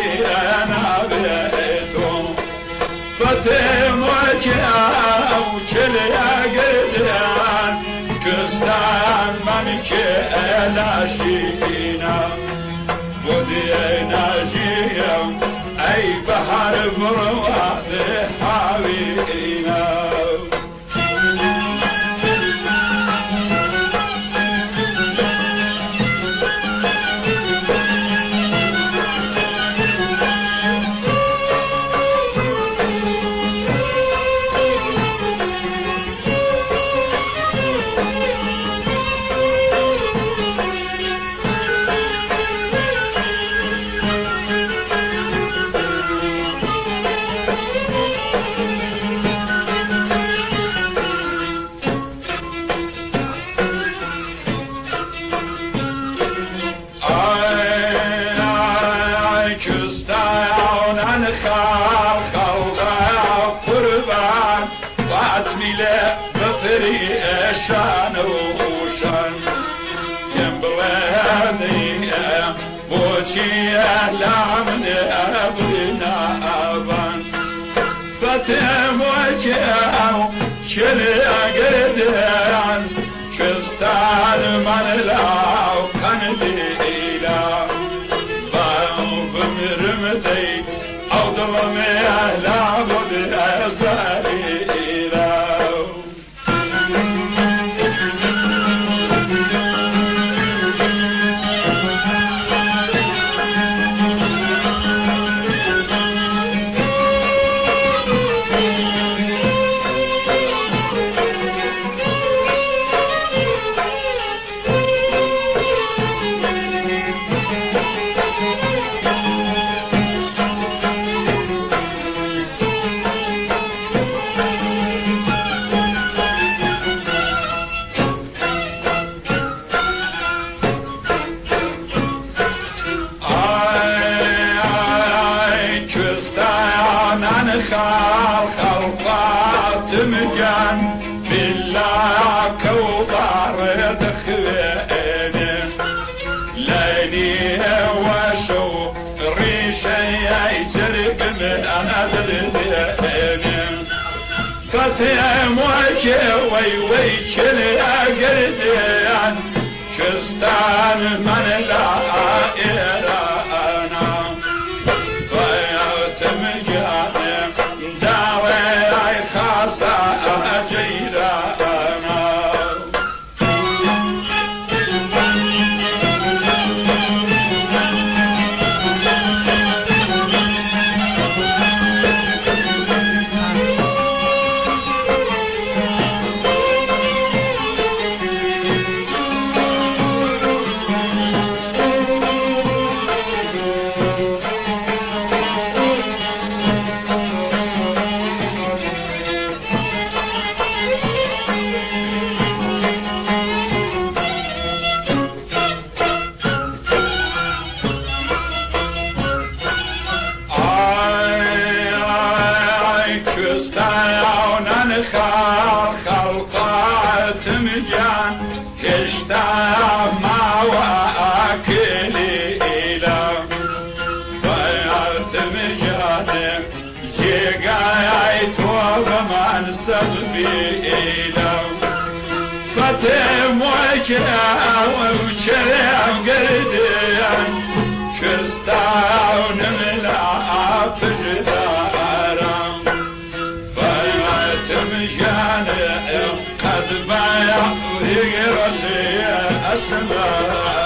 أنا بيتهم فتم وجهه وشليا قدران كستان منك الاشينا ودينا جيم اي بحر برواد حاوينا بفري اشان وشان ينبغي بوشي لعمن ابنا ابان فتم وجهه شل قدران شستان من لاو كان ليلا باو بمرمدي او ضلمي لا بود ازاري خلقات مجان بالله كوبار دخليني ليلي وشو ريشي يجرب من انا دليني فتيم وجهي ويشل قرديان شستان من لا إيرانا ضيعت مجاني خلقات مجان كشتا ما واكلي إلى ضيعت مجان جيقاي توب من سببي إلى فتم وجهه وشرع قرديان كشتا ونملا فجدارا مجان قد بايع ويقرصي أسماء